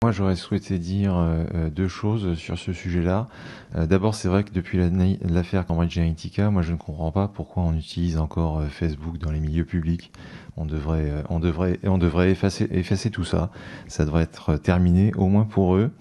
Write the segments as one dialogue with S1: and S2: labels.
S1: Moi, j'aurais souhaité dire deux choses sur ce sujet-là. D'abord, c'est vrai que depuis l'affaire Cambridge Analytica, moi, je ne comprends pas pourquoi on utilise encore Facebook dans les milieux publics. On devrait effacer tout ça. Ça devrait être terminé, au moins pour eux.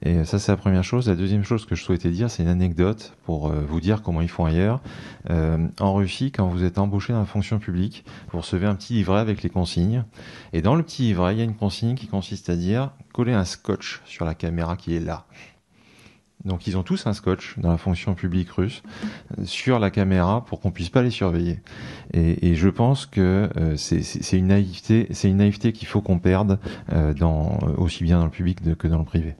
S1: Et ça, c'est la première chose. La deuxième chose que je souhaitais dire, c'est une anecdote pour vous dire comment ils font ailleurs. En Russie, quand vous êtes embauché dans la fonction publique, vous recevez un petit livret avec les consignes. Et dans le petit livret, il y a une consigne qui consiste à dire coller un scotch sur la caméra qui est là. Donc ils ont tous un scotch dans la fonction publique russe sur la caméra pour qu'on puisse pas les surveiller. Et je pense que c'est une naïveté qu'il faut qu'on perde aussi bien dans le public que dans le privé.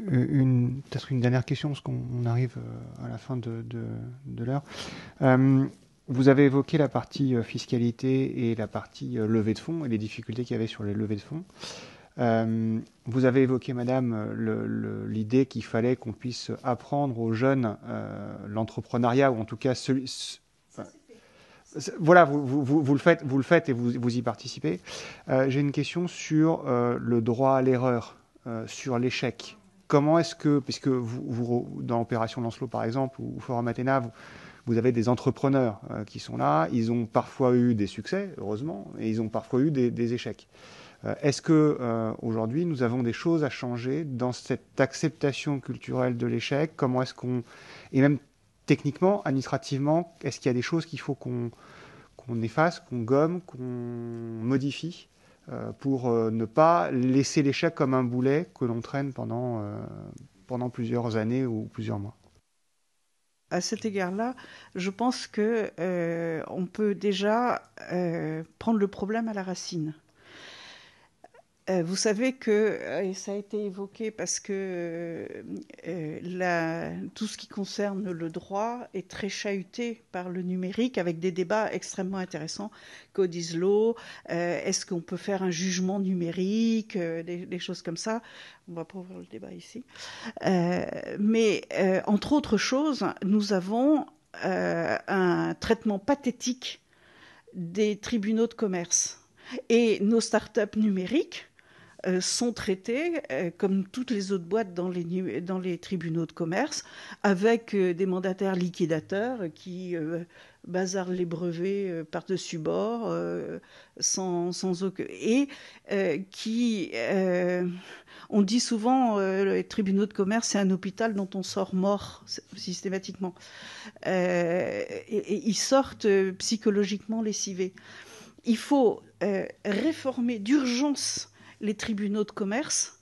S2: Peut-être une dernière question, parce qu'on arrive à la fin de l'heure. Vous avez évoqué la partie fiscalité et la partie levée de fonds et les difficultés qu'il y avait sur les levées de fonds. Vous avez évoqué, madame, l'idée qu'il fallait qu'on puisse apprendre aux jeunes l'entrepreneuriat, ou en tout cas voilà, vous le faites et vous y participez. J'ai une question sur le droit à l'erreur, sur l'échec. Comment est-ce que, puisque vous dans Opération Lancelot par exemple, ou Forum Athéna, vous avez des entrepreneurs qui sont là, ils ont parfois eu des succès, heureusement, et ils ont parfois eu des échecs. Est-ce que aujourd'hui nous avons des choses à changer dans cette acceptation culturelle de l'échec? Comment est-ce qu'on, et même techniquement, administrativement, est-ce qu'il y a des choses qu'il faut qu'on efface, qu'on gomme, qu'on modifie pour ne pas laisser l'échec comme un boulet que l'on traîne pendant plusieurs années ou plusieurs mois?
S3: À cet égard-là, je pense que on peut déjà prendre le problème à la racine. Vous savez que, et ça a été évoqué parce que tout ce qui concerne le droit est très chahuté par le numérique, avec des débats extrêmement intéressants. Code is law, est-ce qu'on peut faire un jugement numérique, des choses comme ça. On va pas ouvrir le débat ici. Mais entre autres choses, nous avons un traitement pathétique des tribunaux de commerce. Et nos startups numériques sont traités comme toutes les autres boîtes dans les tribunaux de commerce, avec des mandataires liquidateurs qui bazardent les brevets par-dessus bord, sans aucun... Et qui... on dit souvent, les tribunaux de commerce, c'est un hôpital dont on sort mort systématiquement. Et ils sortent psychologiquement lessivés. Il faut réformer d'urgence les tribunaux de commerce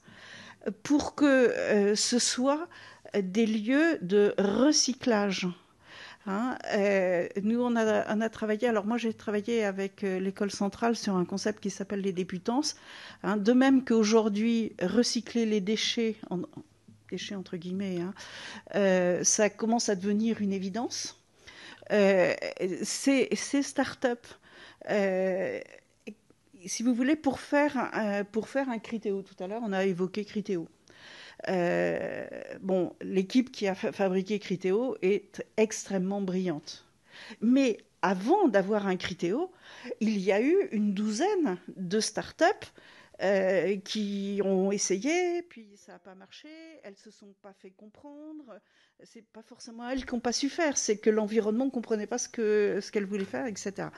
S3: pour que ce soit des lieux de recyclage. Nous, on a travaillé, alors moi j'ai travaillé avec l'école centrale sur un concept qui s'appelle les débutances. De même qu'aujourd'hui, recycler les déchets, déchets entre guillemets, ça commence à devenir une évidence. Ces startups, si vous voulez, pour faire un Criteo, tout à l'heure, on a évoqué Criteo. L'équipe qui a fabriqué Criteo est extrêmement brillante. Mais avant d'avoir un Criteo, il y a eu une douzaine de startups qui ont essayé, puis ça n'a pas marché, elles ne se sont pas fait comprendre. C'est pas forcément elles qui n'ont pas su faire, c'est que l'environnement ne comprenait pas ce qu'elles voulaient faire, etc.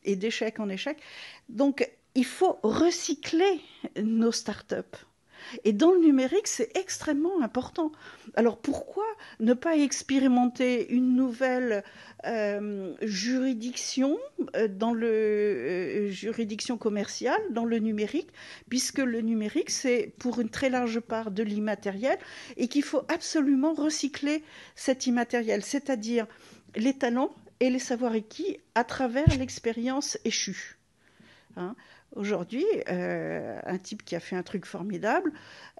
S3: Et d'échec en échec. Donc, il faut recycler nos startups. Et dans le numérique, c'est extrêmement important. Alors pourquoi ne pas expérimenter une nouvelle juridiction juridiction commerciale dans le numérique, puisque le numérique, c'est pour une très large part de l'immatériel et qu'il faut absolument recycler cet immatériel, c'est-à-dire les talents et les savoirs acquis à travers l'expérience échue. Aujourd'hui, un type qui a fait un truc formidable,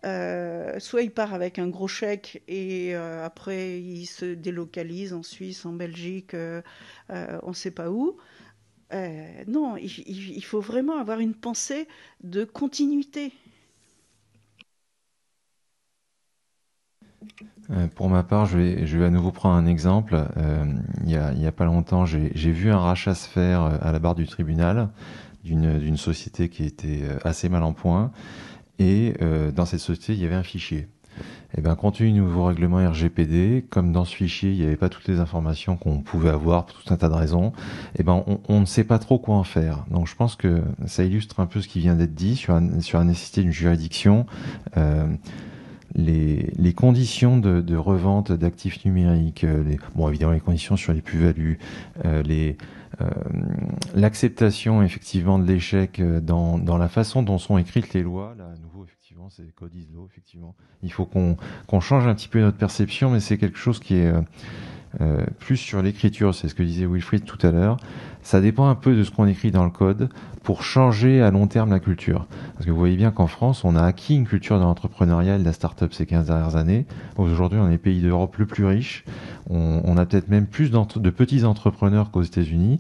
S3: soit il part avec un gros chèque et après il se délocalise en Suisse, en Belgique, on ne sait pas où. Non, il faut vraiment avoir une pensée de continuité.
S1: Pour ma part, je vais à nouveau prendre un exemple. Il y a pas longtemps, j'ai vu un rachat se faire à la barre du tribunal d'une société qui était assez mal en point. Et dans cette société, il y avait un fichier. Et bien, compte tenu du nouveau règlement RGPD, comme dans ce fichier, il n'y avait pas toutes les informations qu'on pouvait avoir pour tout un tas de raisons, et ben, on ne sait pas trop quoi en faire. Donc, je pense que ça illustre un peu ce qui vient d'être dit sur la nécessité d'une juridiction. Les conditions de revente d'actifs numériques, bon, évidemment, les conditions sur les plus-values, l'acceptation effectivement de l'échec dans la façon dont sont écrites les lois. Là, à nouveau, effectivement, c'est code ISO, effectivement. Il faut qu'on change un petit peu notre perception, mais c'est quelque chose qui est plus sur l'écriture. C'est ce que disait Wilfried tout à l'heure. Ça dépend un peu de ce qu'on écrit dans le code pour changer à long terme la culture. Parce que vous voyez bien qu'en France, on a acquis une culture de l'entrepreneuriat et de la start-up ces 15 dernières années. Aujourd'hui, on est le pays d'Europe le plus riche. On a peut-être même plus de petits entrepreneurs qu'aux États-Unis.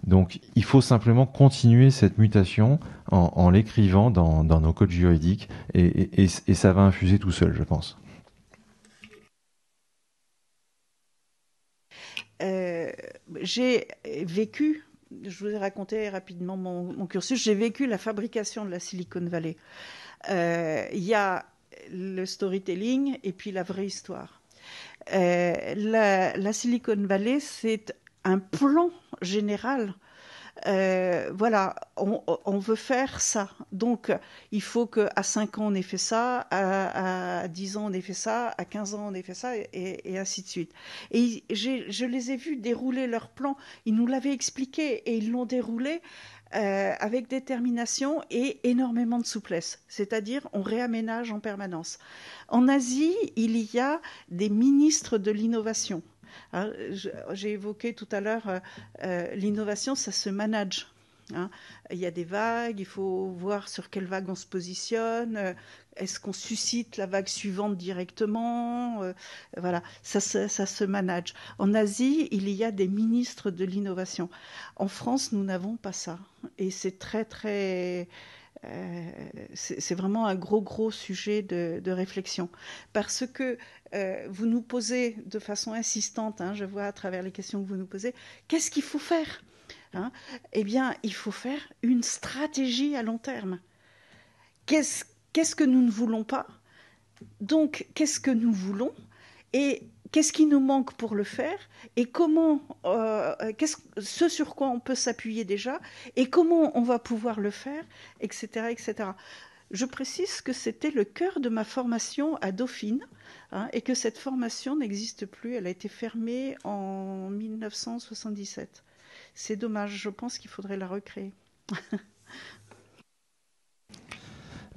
S1: Donc, il faut simplement continuer cette mutation en l'écrivant dans nos codes juridiques et ça va infuser tout seul, je pense.
S3: J'ai vécu, je vous ai raconté rapidement mon cursus, j'ai vécu la fabrication de la Silicon Valley. Il y a le storytelling et puis la vraie histoire. La Silicon Valley, c'est un plan général. Voilà, on veut faire ça. Donc, il faut qu'à 5 ans, on ait fait ça, à 10 ans, on ait fait ça, à 15 ans, on ait fait ça, et ainsi de suite. Et je les ai vus dérouler leur plan. Ils nous l'avaient expliqué et ils l'ont déroulé avec détermination et énormément de souplesse. C'est-à-dire, on réaménage en permanence. En Asie, il y a des ministres de l'innovation. Hein, j'ai évoqué tout à l'heure l'innovation, ça se manage. Hein. Il y a des vagues, il faut voir sur quelle vague on se positionne. Est-ce qu'on suscite la vague suivante directement? Voilà, ça se manage. En Asie, il y a des ministres de l'innovation. En France, nous n'avons pas ça. Et c'est très... c'est vraiment un gros sujet de réflexion. Parce que vous nous posez de façon insistante, hein, je vois à travers les questions que vous nous posez, qu'est-ce qu'il faut faire, hein? Eh bien, il faut faire une stratégie à long terme. Qu'est-ce que nous ne voulons pas? Donc, qu'est-ce que nous voulons? Et qu'est-ce qui nous manque pour le faire? Et comment, ce sur quoi on peut s'appuyer déjà? Et comment on va pouvoir le faire? Etc., etc. Je précise que c'était le cœur de ma formation à Dauphine, hein, et que cette formation n'existe plus. Elle a été fermée en 1977. C'est dommage, je pense qu'il faudrait la recréer.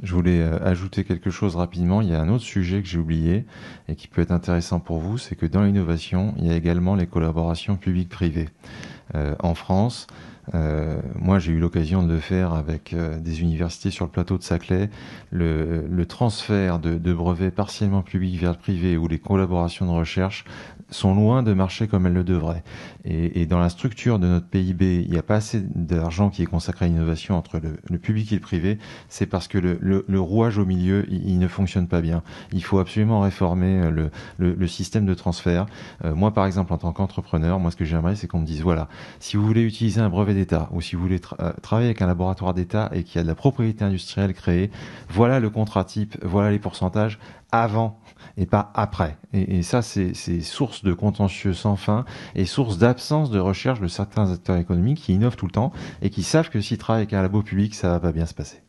S1: Je voulais ajouter quelque chose rapidement. Il y a un autre sujet que j'ai oublié et qui peut être intéressant pour vous, c'est que dans l'innovation, il y a également les collaborations publiques-privées. En France, moi j'ai eu l'occasion de le faire avec des universités sur le plateau de Saclay, le transfert de brevets partiellement publics vers le privé ou les collaborations de recherche sont loin de marcher comme elles le devraient. Et dans la structure de notre PIB, il n'y a pas assez d'argent qui est consacré à l'innovation entre le public et le privé. C'est parce que le rouage au milieu, il ne fonctionne pas bien. Il faut absolument réformer le système de transfert. Moi, par exemple, en tant qu'entrepreneur, moi, ce que j'aimerais, c'est qu'on me dise, voilà, si vous voulez utiliser un brevet d'État ou si vous voulez travailler avec un laboratoire d'État et qu'il y a de la propriété industrielle créée, voilà le contrat type, voilà les pourcentages avant et pas après. Et ça, c'est source de contentieux sans fin et source d'absence de recherche de certains acteurs économiques qui innovent tout le temps et qui savent que s'ils travaillent avec un labo public, ça va pas bien se passer.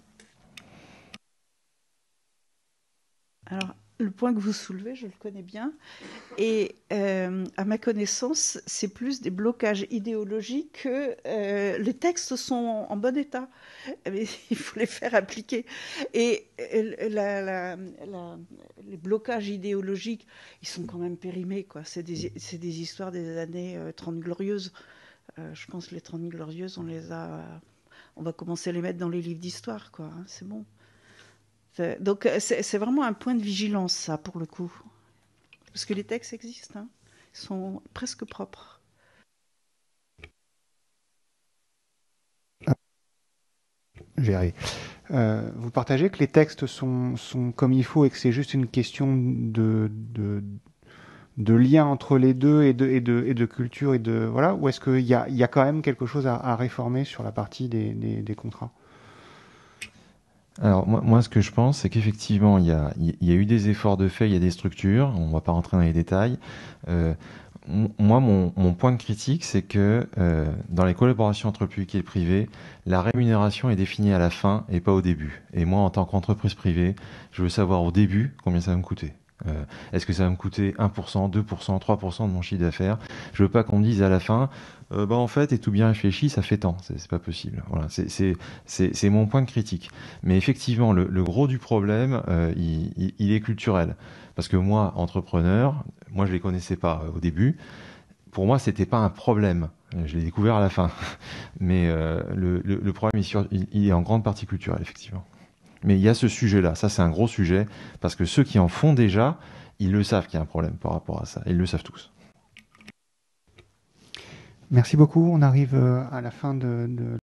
S3: Alors, le point que vous soulevez, je le connais bien. Et à ma connaissance, c'est plus des blocages idéologiques que les textes sont en bon état. Mais il faut les faire appliquer. Et les blocages idéologiques, ils sont quand même périmés, quoi. C'est des histoires des années 30 glorieuses. Je pense que les 30 glorieuses, on va commencer à les mettre dans les livres d'histoire, quoi. Hein, c'est bon. Donc c'est vraiment un point de vigilance, ça, pour le coup. Parce que les textes existent, hein. Ils sont presque propres.
S2: Vous partagez que les textes sont comme il faut et que c'est juste une question de de lien entre les deux et de culture et de voilà, ou est-ce qu'il y a quand même quelque chose à réformer sur la partie des contrats?
S1: Alors moi, ce que je pense, c'est qu'effectivement, il y a eu des efforts de fait, il y a des structures, on va pas rentrer dans les détails. Moi, mon point de critique, c'est que dans les collaborations entre le public et le privé, la rémunération est définie à la fin et pas au début. Et moi, en tant qu'entreprise privée, je veux savoir au début combien ça va me coûter. Est-ce que ça va me coûter 1%, 2%, 3% de mon chiffre d'affaires? Je veux pas qu'on me dise à la fin, en fait, et tout bien réfléchi, ça fait tant. C'est pas possible. Voilà, c'est mon point de critique. Mais effectivement, le gros du problème, il est culturel. Parce que moi, entrepreneur, moi je les connaissais pas au début. Pour moi, c'était pas un problème. Je l'ai découvert à la fin. Mais le problème, il est en grande partie culturel, effectivement. Mais il y a ce sujet-là. Ça, c'est un gros sujet. Parce que ceux qui en font déjà, ils le savent qu'il y a un problème par rapport à ça. Ils le savent tous.
S2: Merci beaucoup. On arrive à la fin de